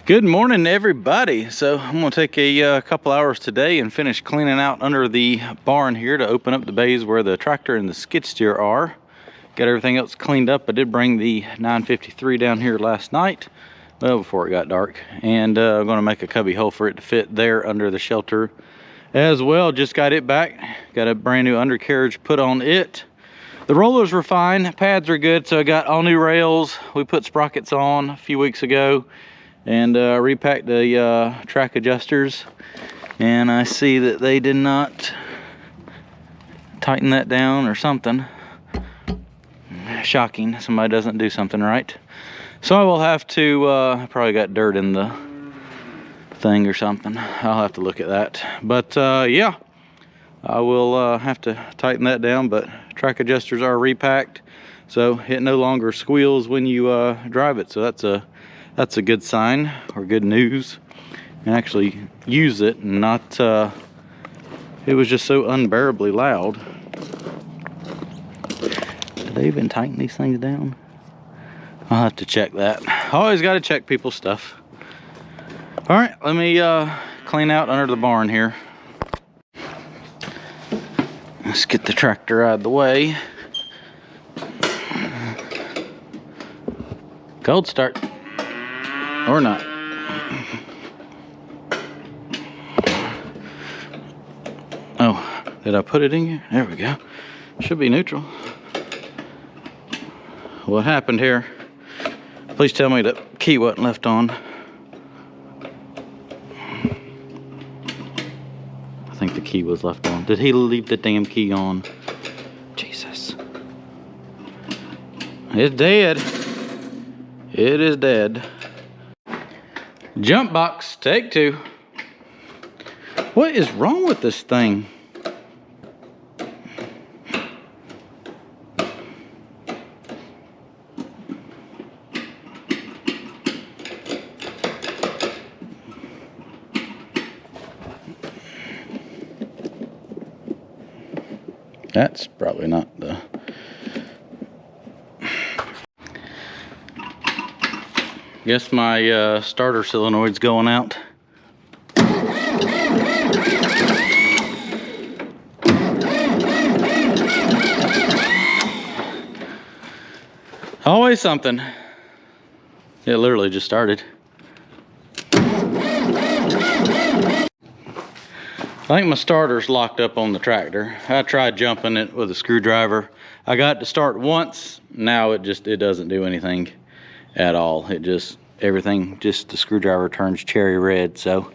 Good morning, everybody. So I'm going to take a couple hours today and finish cleaning out under the barn here to open up the bays where the tractor and the skid steer are. Got everything else cleaned up. I did bring the 953 down here last night, well, before it got dark, and I'm going to make a cubby hole for it to fit there under the shelter as well. Just got it back. Got a brand new undercarriage put on it. The rollers were fine, pads are good, so I got all new rails. We put sprockets on a few weeks ago and repacked the track adjusters, and I see that they did not tighten that down or something. Shocking, somebody doesn't do something right. So I will have to probably got dirt in the thing or something. I'll have to look at that, but yeah, I will have to tighten that down. But track adjusters are repacked, so it no longer squeals when you drive it, so that's a good sign, or good news. And actually use it and not it was just so unbearably loud. Did they even tighten these things down? I'll have to check that. Always got to check people's stuff. All right, let me clean out under the barn here. Let's get the tractor out of the way. Cold start. Or not. Oh, did I put it in here? There we go. Should be neutral. What happened here? Please tell me the key wasn't left on. I think the key was left on. Did he leave the damn key on? Jesus. It's dead. It is dead. Jump box, take two. What is wrong with this thing? That's probably not the... Guess my starter solenoid's going out. Always something. It literally just started. I think my starter's locked up on the tractor. I tried jumping it with a screwdriver. I got to start once. Now it doesn't do anything at all. Everything, the screwdriver turns cherry red. So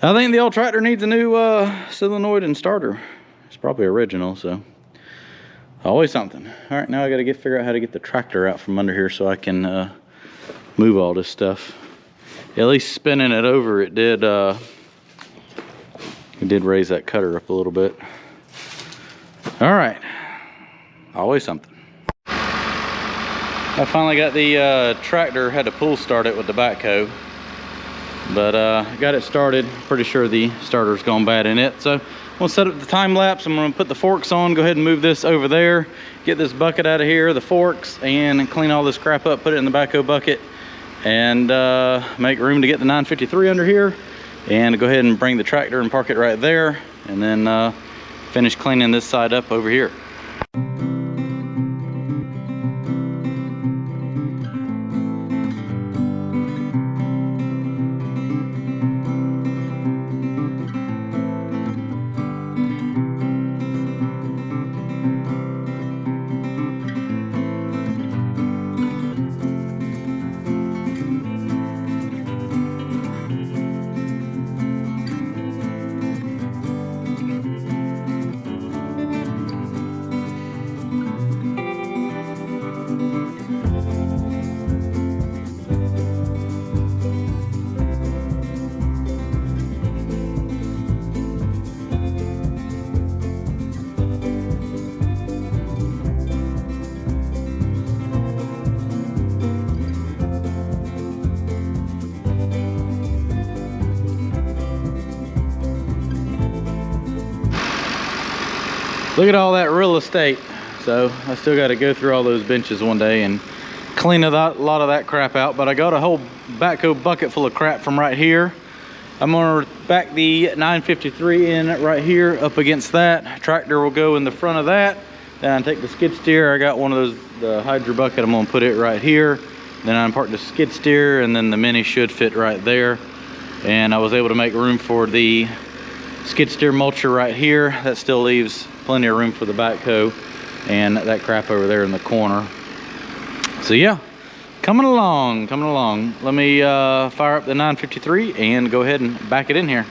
I think the old tractor needs a new solenoid and starter. It's probably original, so always something. All right, now I got to figure out how to get the tractor out from under here so I can move all this stuff. At least spinning it over, it did raise that cutter up a little bit. All right, always something. I finally got the tractor, had to pull start it with the backhoe, but got it started. Pretty sure the starter's gone bad in it. So I'm gonna set up the time lapse. I'm gonna put the forks on, go ahead and move this over there, get this bucket out of here, the forks, and clean all this crap up, put it in the backhoe bucket, and make room to get the 953 under here, and go ahead and bring the tractor and park it right there, and then finish cleaning this side up over here. Look at all that real estate. So I still got to go through all those benches one day and clean a lot of that crap out, but I got a whole backhoe bucket full of crap from right here. I'm gonna back the 953 in right here up against that. Tractor will go in the front of that. Then I take the skid steer. I got one of those, the Hydra bucket. I'm gonna put it right here. Then I park the skid steer, and then the Mini should fit right there. And I was able to make room for the skid steer mulcher right here. That still leaves plenty of room for the backhoe and that crap over there in the corner. So yeah, coming along. Let me fire up the 953 and go ahead and back it in here.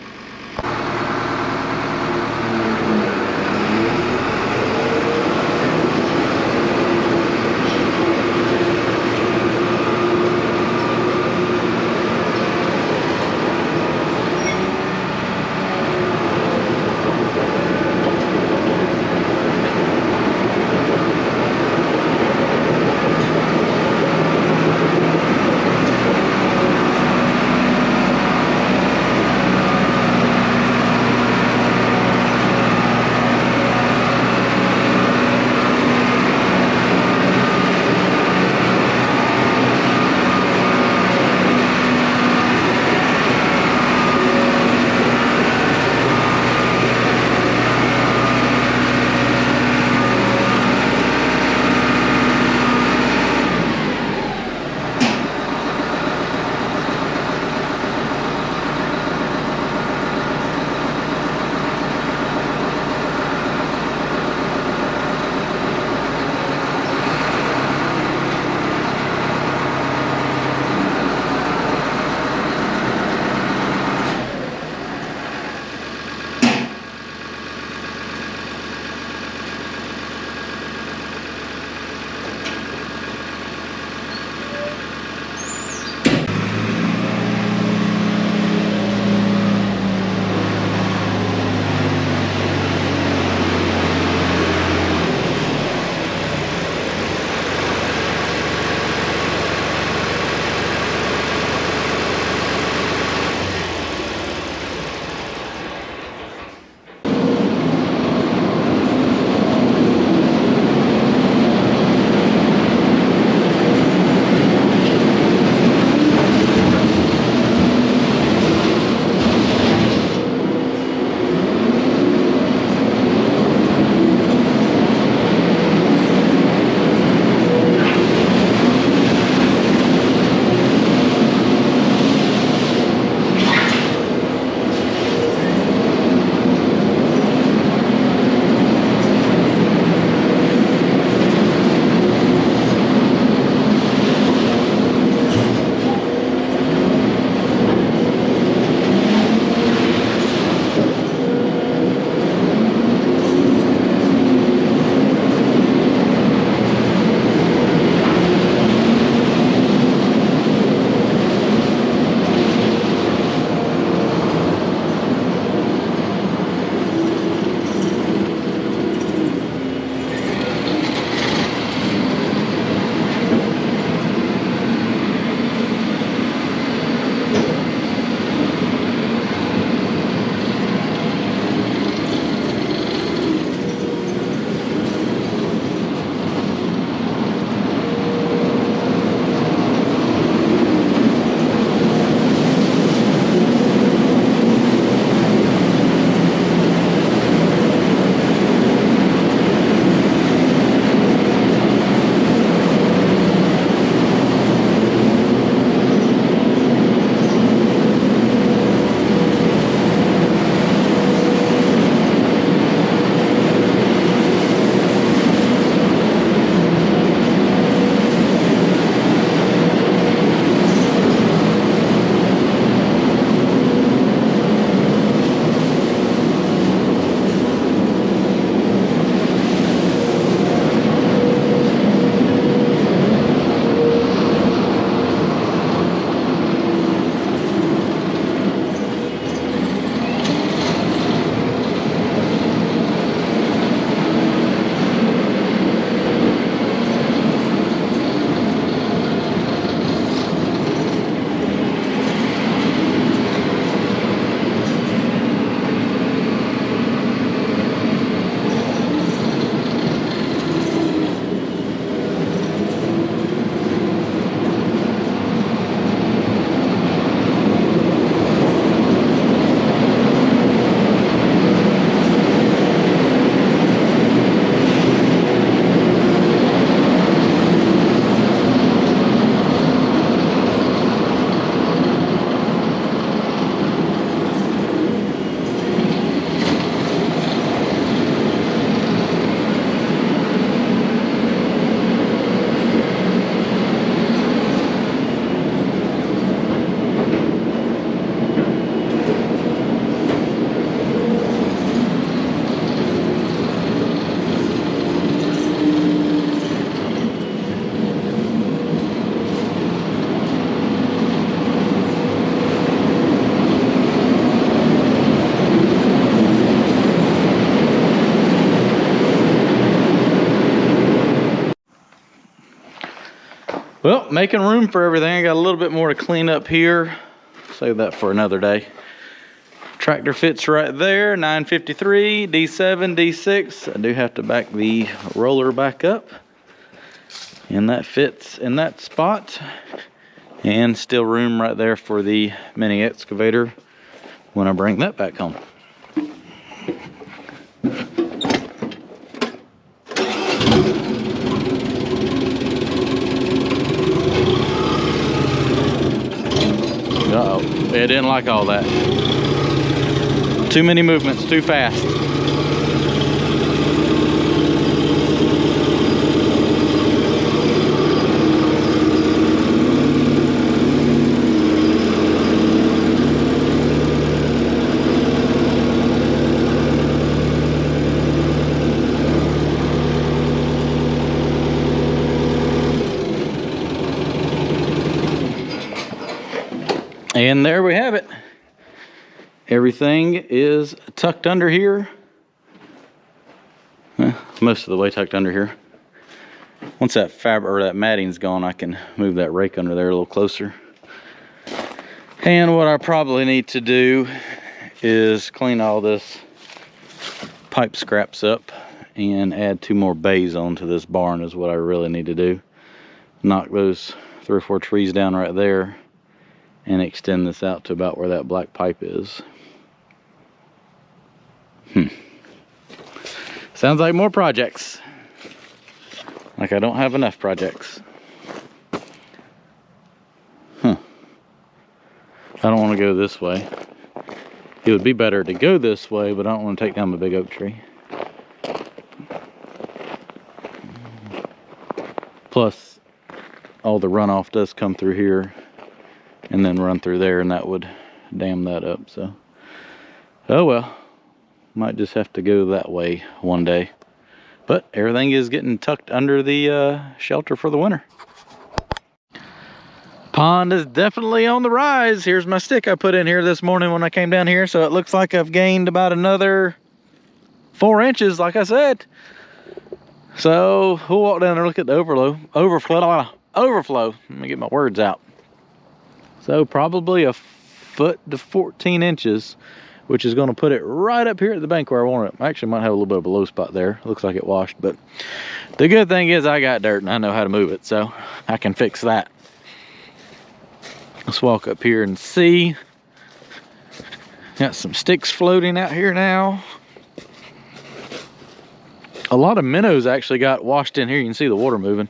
Well, making room for everything. I got a little bit more to clean up here. Save that for another day. Tractor fits right there, 953, D7, D6. I do have to back the roller back up. And that fits in that spot. And still room right there for the mini excavator when I bring that back home. Uh-oh, it didn't like all that. Too many movements, too fast. And there we have it. Everything is tucked under here. Most of the way tucked under here. Once that fabric or that matting's gone, I can move that rake under there a little closer. And what I probably need to do is clean all this pipe scraps up and add 2 more bays onto this barn is what I really need to do. Knock those 3 or 4 trees down right there and extend this out to about where that black pipe is. Sounds like more projects. Like I don't have enough projects. I don't want to go this way. It would be better to go this way, but I don't want to take down the big oak tree. Plus, all the runoff does come through here and then run through there, and that would dam that up. So, oh well, might just have to go that way one day. But everything is getting tucked under the shelter for the winter. Pond is definitely on the rise. Here's my stick I put in here this morning when I came down here. So it looks like I've gained about another 4 inches, like I said. So we'll walk down there and look at the overflow. Let me get my words out. So probably a foot to 14 inches, which is going to put it right up here at the bank where I want it. I actually might have a little bit of a low spot there. Looks like it washed, but the good thing is I got dirt and I know how to move it, so I can fix that. Let's walk up here and see. Got some sticks floating out here now. A lot of minnows actually got washed in here. You can see the water moving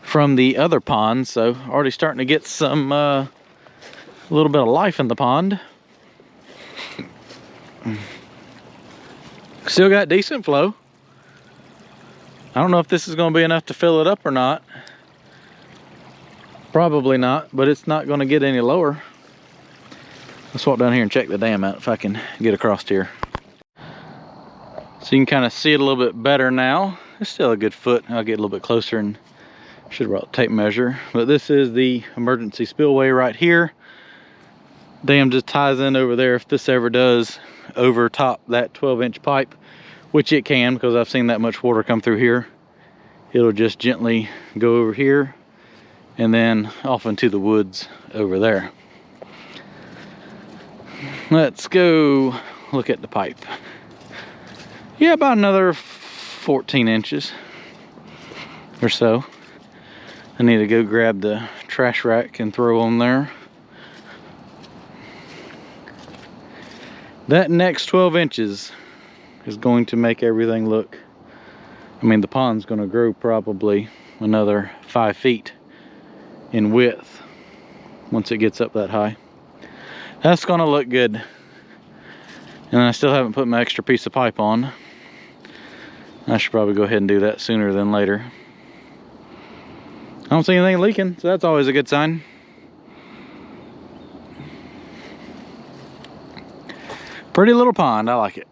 from the other pond, so already starting to get some a little bit of life in the pond. Still got decent flow. I don't know if this is going to be enough to fill it up or not. Probably not, but it's not going to get any lower. Let's walk down here and check the dam out if I can get across here. So you can kind of see it a little bit better now. It's still a good foot. I'll get a little bit closer and should have brought a tape measure. But this is the emergency spillway right here. Dam just ties in over there if this ever does overtop that 12-inch pipe, which it can, because I've seen that much water come through here. It'll just gently go over here and then off into the woods over there. Let's go look at the pipe. Yeah, about another 14 inches or so. I need to go grab the trash rack and throw on there. That next 12 inches is going to make everything look, I mean, the pond's going to grow probably another 5 feet in width once it gets up that high. That's going to look good. And I still haven't put my extra piece of pipe on. I should probably go ahead and do that sooner than later. I don't see anything leaking, so that's always a good sign. Pretty little pond, I like it.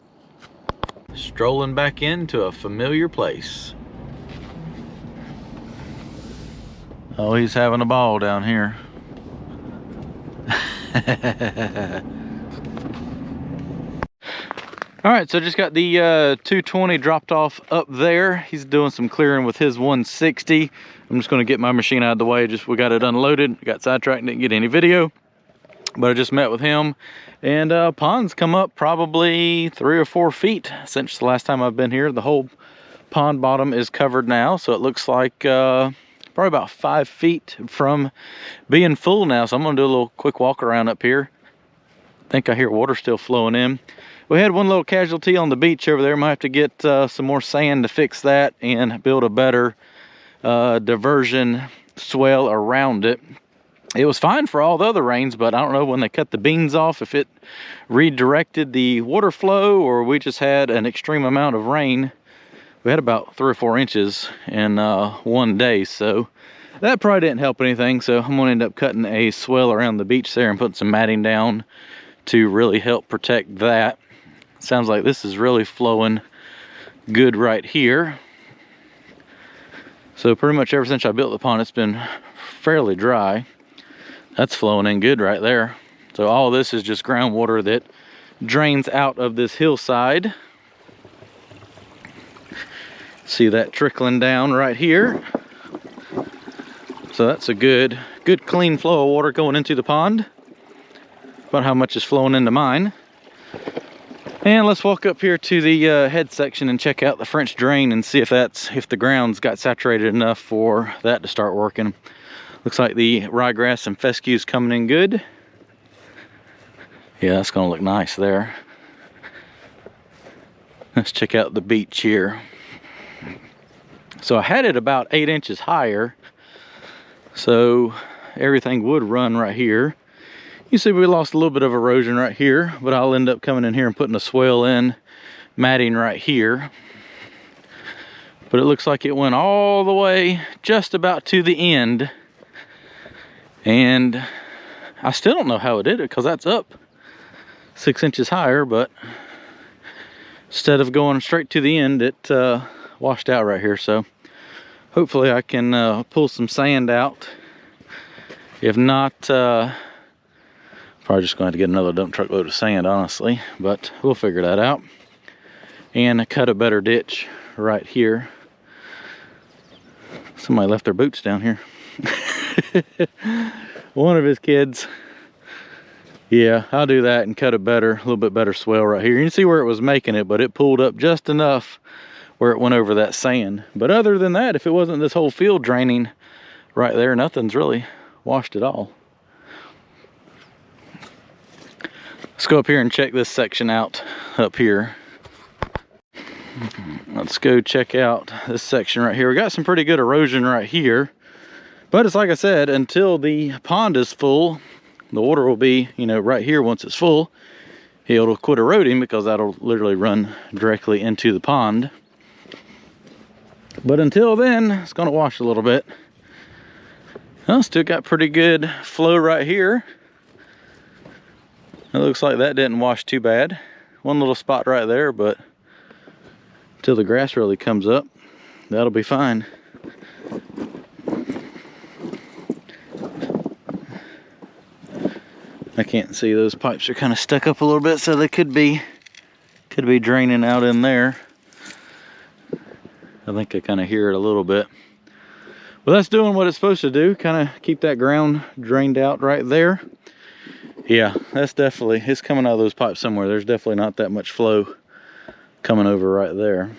Strolling back into a familiar place. Oh, he's having a ball down here. All right, so just got the 220 dropped off up there. He's doing some clearing with his 160. I'm just gonna get my machine out of the way. We got it unloaded, got sidetracked, didn't get any video. But I just met with him, and pond's come up probably 3 or 4 feet since the last time I've been here. The whole pond bottom is covered now, so it looks like probably about 5 feet from being full now. So I'm gonna do a little quick walk around up here. I think I hear water still flowing in. We had one little casualty on the beach over there. Might have to get some more sand to fix that and build a better diversion swell around it. It was fine for all the other rains, but I don't know when they cut the beans off if it redirected the water flow or we just had an extreme amount of rain. We had about 3 or 4 inches in one day, so that probably didn't help anything. So I'm gonna end up cutting a swell around the beach there and putting some matting down to really help protect that. Sounds like this is really flowing good right here. So pretty much ever since I built the pond, it's been fairly dry. That's flowing in good right there. So all of this is just groundwater that drains out of this hillside. See that trickling down right here. So that's a good clean flow of water going into the pond. About how much is flowing into mine. And let's walk up here to the head section and check out the French drain and see if the ground's got saturated enough for that to start working. Looks like the ryegrass and fescue's coming in good. Yeah, that's gonna look nice there. Let's check out the beach here. So I had it about 8 inches higher, so everything would run right here. You see we lost a little bit of erosion right here, but I'll end up coming in here and putting a swell in, matting right here. But it looks like it went all the way just about to the end. And I still don't know how it did it because that's up 6 inches higher, but instead of going straight to the end, it washed out right here. So hopefully I can pull some sand out. If not, probably just going to have to get another dump truck load of sand, honestly, but we'll figure that out. And cut a better ditch right here. Somebody left their boots down here. One of his kids. Yeah, I'll do that and cut a little bit better swell right here. You can see where it was making it, but it pulled up just enough where it went over that sand. But other than that, if it wasn't this whole field draining right there, nothing's really washed at all. Let's go up here and check this section out up here. Let's go check out this section right here. We got some pretty good erosion right here. But it's like I said, until the pond is full, the water will be, you know, right here once it's full. It'll quit eroding because that'll literally run directly into the pond. But until then, it's gonna wash a little bit. Well, still got pretty good flow right here. It looks like that didn't wash too bad. One little spot right there, but until the grass really comes up, that'll be fine. I can't see, those pipes are kind of stuck up a little bit, so they could be draining out in there. I think I kind of hear it a little bit. Well, that's doing what it's supposed to do, kind of keep that ground drained out right there. Yeah, that's definitely, it's coming out of those pipes somewhere. There's definitely not that much flow coming over right there.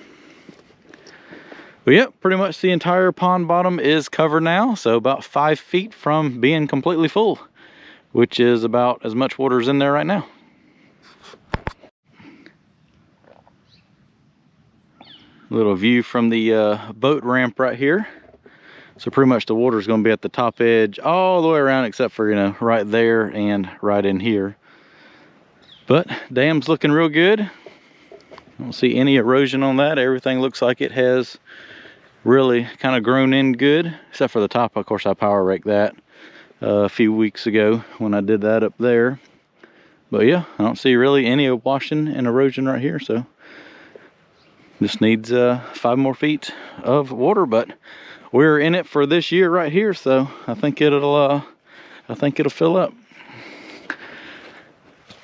But yep, pretty much the entire pond bottom is covered now, so about 5 feet from being completely full, which is about as much water as in there right now. Little view from the boat ramp right here. So pretty much the water is going to be at the top edge all the way around, except for, you know, right there and right in here. But dam's looking real good. I don't see any erosion on that. Everything looks like it has really kind of grown in good, except for the top. Of course, I power raked that a few weeks ago when I did that up there. But yeah, I don't see really any washing and erosion right here. So just needs 5 more feet of water, but we're in it for this year right here, so I think it'll fill up.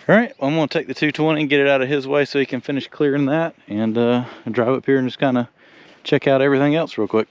All right, well, I'm gonna take the 220 and get it out of his way so he can finish clearing that, and drive up here and just kind of check out everything else real quick.